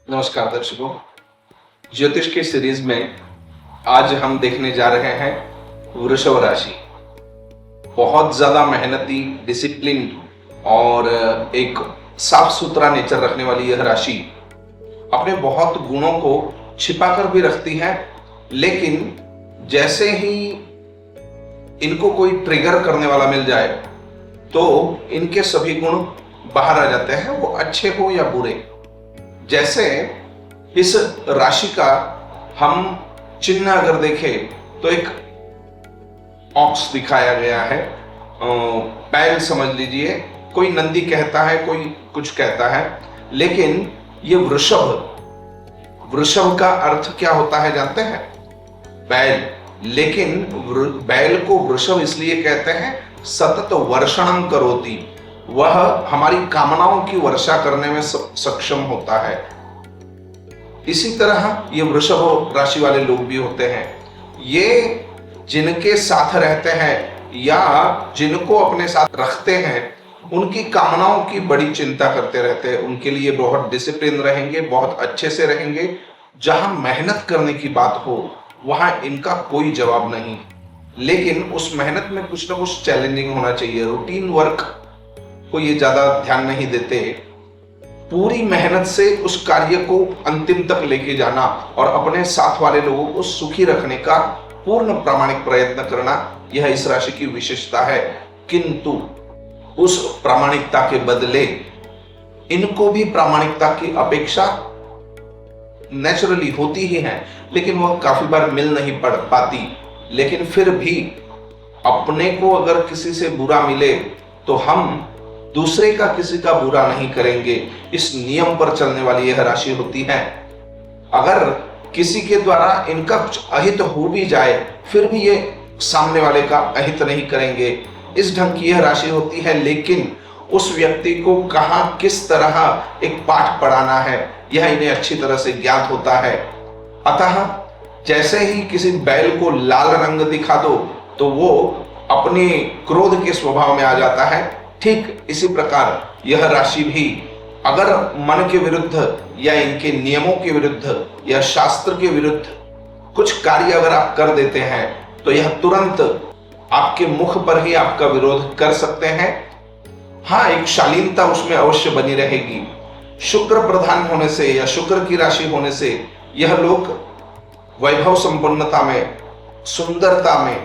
नमस्कार दर्शकों। ज्योतिष के सीरीज में आज हम देखने जा रहे हैं वृषभ राशि। बहुत ज्यादा मेहनती, डिसिप्लिन और एक साफ सुथरा नेचर रखने वाली यह राशि अपने बहुत गुणों को छिपाकर भी रखती है, लेकिन जैसे ही इनको कोई ट्रिगर करने वाला मिल जाए तो इनके सभी गुण बाहर आ जाते हैं, वो अच्छे हो या बुरे। जैसे इस राशि का हम चिन्ह अगर देखें तो एक ऑक्स दिखाया गया है, बैल समझ लीजिए। कोई नंदी कहता है, कोई कुछ कहता है, लेकिन ये वृषभ, वृषभ का अर्थ क्या होता है जानते हैं? बैल। लेकिन बैल को वृषभ इसलिए कहते हैं, सतत वर्षणम करोति, वह हमारी कामनाओं की वर्षा करने में सक्षम होता है। इसी तरह ये वृषभ राशि वाले लोग भी होते हैं। ये जिनके साथ रहते हैं या जिनको अपने साथ रखते हैं, उनकी कामनाओं की बड़ी चिंता करते रहते हैं। उनके लिए बहुत डिसिप्लिन रहेंगे, बहुत अच्छे से रहेंगे। जहां मेहनत करने की बात हो वहां इनका कोई जवाब नहीं, लेकिन उस मेहनत में कुछ ना कुछ चैलेंजिंग होना चाहिए। रूटीन वर्क को ये ज्यादा ध्यान नहीं देते। पूरी मेहनत से उस कार्य को अंतिम तक लेके जाना और अपने साथ वाले लोगों को सुखी रखने का पूर्ण प्रामाणिक प्रयत्न करना, यह इस राशि की विशेषता है। किंतु उस प्रामाणिकता के बदले इनको भी प्रामाणिकता की अपेक्षा नेचुरली होती ही है, लेकिन वह काफी बार मिल नहीं पड़ पाती। लेकिन फिर भी अपने को अगर किसी से बुरा मिले तो हम दूसरे का किसी का बुरा नहीं करेंगे, इस नियम पर चलने वाली यह राशि होती है। अगर किसी के द्वारा इनका कुछ अहित हो भी जाए फिर भी ये सामने वाले का अहित नहीं करेंगे, इस ढंग की यह राशि होती है। लेकिन उस व्यक्ति को कहां किस तरह एक पाठ पढ़ाना है यह इन्हें अच्छी तरह से ज्ञात होता है। अतः जैसे ही किसी बैल को लाल रंग दिखा दो तो वो अपने क्रोध के स्वभाव में आ जाता है। ठीक इसी प्रकार यह राशि भी अगर मन के विरुद्ध या इनके नियमों के विरुद्ध या शास्त्र के विरुद्ध कुछ कार्य अगर आप कर देते हैं तो यह तुरंत आपके मुख पर ही आपका विरोध कर सकते हैं। हाँ, एक शालीनता उसमें अवश्य बनी रहेगी। शुक्र प्रधान होने से या शुक्र की राशि होने से यह लोग वैभव संपन्नता में, सुंदरता में,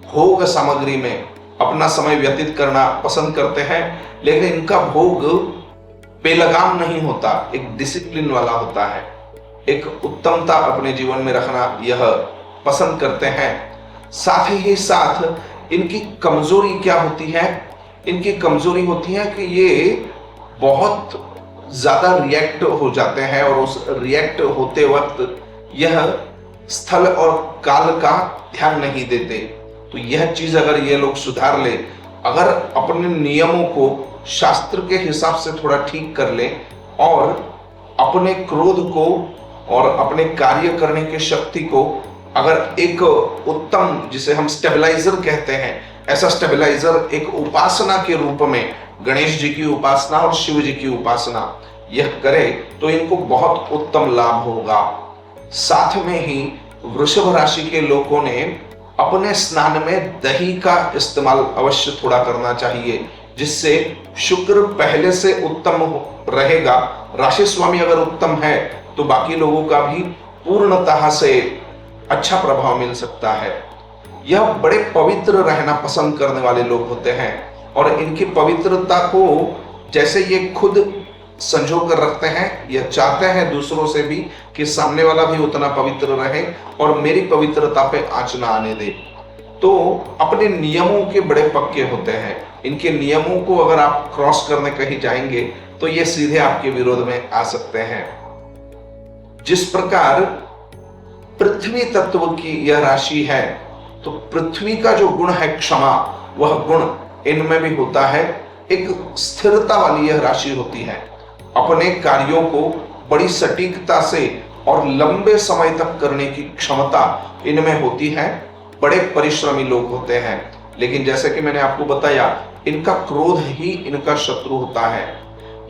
भोग सामग्री में अपना समय व्यतीत करना पसंद करते हैं, लेकिन इनका भोग बेलगाम नहीं होता, एक डिसिप्लिन वाला होता है। एक उत्तमता अपने जीवन में रखना यह पसंद करते हैं। साथ ही साथ इनकी कमजोरी क्या होती है? इनकी कमजोरी होती है कि ये बहुत ज्यादा रिएक्ट हो जाते हैं और उस रिएक्ट होते वक्त यह स्थल और काल का ध्यान नहीं देते। तो यह चीज अगर ये लोग सुधार ले, अगर अपने नियमों को शास्त्र के हिसाब से थोड़ा ठीक कर ले और अपने क्रोध को और अपने कार्य करने की शक्ति को अगर एक उत्तम, जिसे हम स्टेबलाइजर कहते हैं, ऐसा स्टेबलाइजर एक उपासना के रूप में गणेश जी की उपासना और शिव जी की उपासना यह करे तो इनको बहुत उत्तम लाभ होगा। साथ में ही वृषभ राशि के लोगों ने अपने स्नान में दही का इस्तेमाल अवश्य थोड़ा करना चाहिए, जिससे शुक्र पहले से उत्तम रहेगा। राशि स्वामी अगर उत्तम है तो बाकी लोगों का भी पूर्णतः से अच्छा प्रभाव मिल सकता है। यह बड़े पवित्र रहना पसंद करने वाले लोग होते हैं और इनकी पवित्रता को जैसे ये खुद संजो कर रखते हैं, यह चाहते हैं दूसरों से भी कि सामने वाला भी उतना पवित्र रहे और मेरी पवित्रता पे आंच ना आने दे। तो अपने नियमों के बड़े पक्के होते हैं। इनके नियमों को अगर आप क्रॉस करने कहीं जाएंगे तो ये सीधे आपके विरोध में आ सकते हैं। जिस प्रकार पृथ्वी तत्व की यह राशि है, तो पृथ्वी का जो गुण है क्षमा, वह गुण इनमें भी होता है। एक स्थिरता वाली यह राशि होती है। अपने कार्यों को बड़ी सटीकता से और लंबे समय तक करने की क्षमता इनमें होती है। बड़े परिश्रमी लोग होते हैं, लेकिन जैसे कि मैंने आपको बताया, इनका क्रोध ही इनका शत्रु होता है।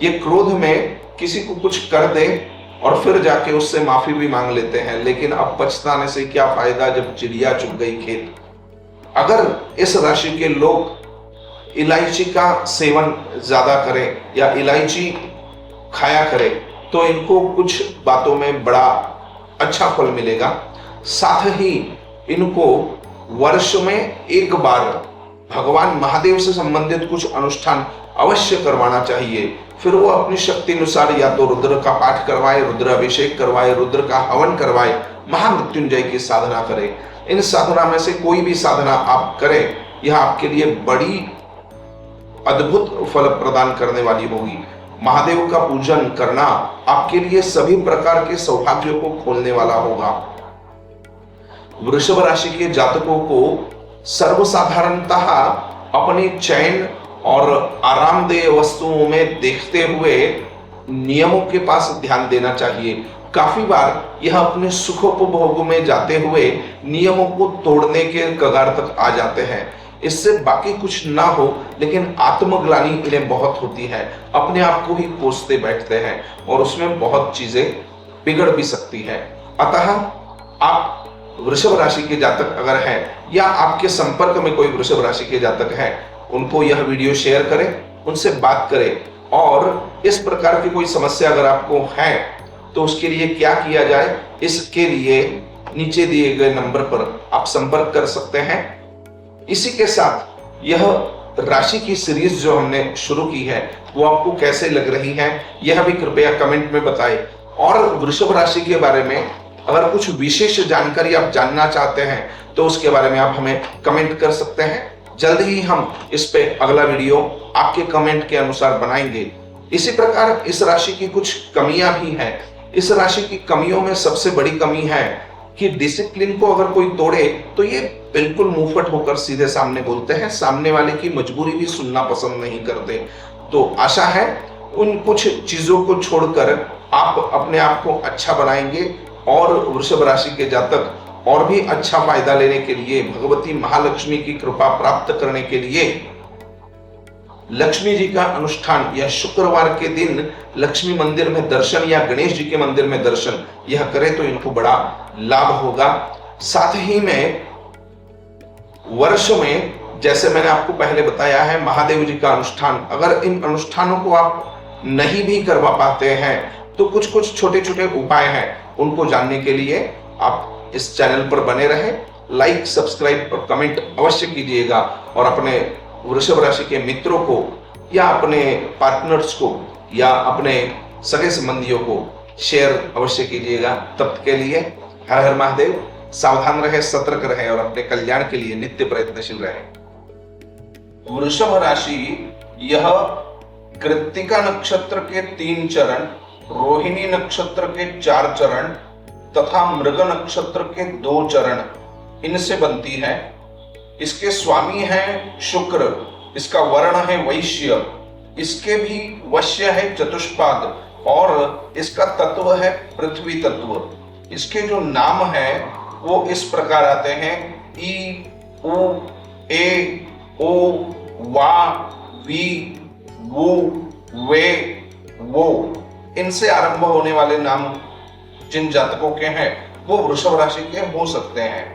ये क्रोध में किसी को कुछ कर दे और फिर जाके उससे माफी भी मांग लेते हैं, लेकिन अब पछताने से क्या फायदा जब चिड़िया चुग गई खेत। अगर इस राशि के लोग इलायची का सेवन ज्यादा करें या इलायची खाया करें तो इनको कुछ बातों में बड़ा अच्छा फल मिलेगा। साथ ही इनको वर्ष में एक बार भगवान महादेव से संबंधित कुछ अनुष्ठान अवश्य करवाना चाहिए। फिर वो अपनी शक्ति अनुसार या तो रुद्र का पाठ करवाए, रुद्र अभिषेक करवाए, रुद्र का हवन करवाए, महामृत्युंजय की साधना करें। इन साधना में से कोई भी साधना आप करें, यह आपके लिए बड़ी अद्भुत फल प्रदान करने वाली होगी। महादेव का पूजन करना आपके लिए सभी प्रकार के सौभाग्यों को खोलने वाला होगा। वृषभ राशि के जातकों को सर्वसाधारणतः अपने चैन और आरामदेह वस्तुओं में देखते हुए नियमों के पास ध्यान देना चाहिए। काफी बार यह अपने सुखोपभोग में जाते हुए नियमों को तोड़ने के कगार तक आ जाते हैं। इससे बाकी कुछ ना हो, लेकिन आत्मग्लानि इन्हें बहुत होती है, अपने आप को ही कोसते बैठते हैं और उसमें बहुत चीजें बिगड़ भी सकती है। अतः आप वृषभ राशि के जातक अगर हैं या आपके संपर्क में कोई वृषभ राशि के जातक हैं, उनको यह वीडियो शेयर करें, उनसे बात करें। और इस प्रकार की कोई समस्या अगर आपको है तो उसके लिए क्या किया जाए, इसके लिए नीचे दिए गए नंबर पर आप संपर्क कर सकते हैं। इसी के साथ यह राशि की सीरीज जो हमने शुरू की है वो आपको कैसे लग रही है, यह भी कृपया कमेंट में बताएं। और वृषभ राशि के बारे में अगर कुछ विशेष जानकारी आप जानना चाहते हैं तो उसके बारे में आप हमें कमेंट कर सकते हैं। जल्द ही हम इस पे अगला वीडियो आपके कमेंट के अनुसार बनाएंगे। इसी प्रकार इस राशि की कुछ कमियां भी हैं। इस राशि की कमियों में सबसे बड़ी कमी है कि डिसिप्लिन को अगर कोई तोड़े तो ये बिल्कुल मुंहफट होकर सीधे सामने बोलते हैं, सामने वाले की मजबूरी भी सुनना पसंद नहीं करते। तो आशा है उन कुछ चीजों को छोड़कर आप अपने आप को अच्छा बनाएंगे और वृषभ राशि के जातक और भी अच्छा फायदा लेने के लिए, भगवती महालक्ष्मी की कृपा प्राप्त करने के लिए लक्ष्मी जी का अनुष्ठान या शुक्रवार के दिन लक्ष्मी मंदिर में दर्शन या गणेश जी के मंदिर में दर्शन यह करें तो इनको बड़ा लाभ होगा। साथ ही में वर्ष में, जैसे मैंने आपको पहले बताया है, महादेव जी का अनुष्ठान, अगर इन अनुष्ठानों को आप नहीं भी करवा पाते हैं तो कुछ कुछ छोटे छोटे उपाय हैं, उनको जानने के लिए आप इस चैनल पर बने रहें। लाइक, सब्सक्राइब और कमेंट अवश्य कीजिएगा और अपने वृषभ राशि के मित्रों को या अपने पार्टनर्स को या अपने सगे संबंधियों को शेयर अवश्य कीजिएगा। तब तक के लिए हर हर महादेव। सावधान रहे, सतर्क रहे और अपने कल्याण के लिए नित्य प्रयत्नशील रहे। वृषभ राशि यह कृत्तिका नक्षत्र के 3 चरण, रोहिणी नक्षत्र के 4 चरण तथा मृग नक्षत्र के 2 चरण इनसे बनती है। इसके स्वामी हैं शुक्र, इसका वर्ण है वैश्य, इसके भी वश्य है चतुष्पाद और इसका तत्व है पृथ्वी तत्व। इसके जो नाम है वो इस प्रकार आते हैं: ई, उ, ए, ओ, वा, वी, वु, वे, वो। इनसे आरंभ होने वाले नाम जिन जातकों के हैं वो वृषभ राशि के हो सकते हैं।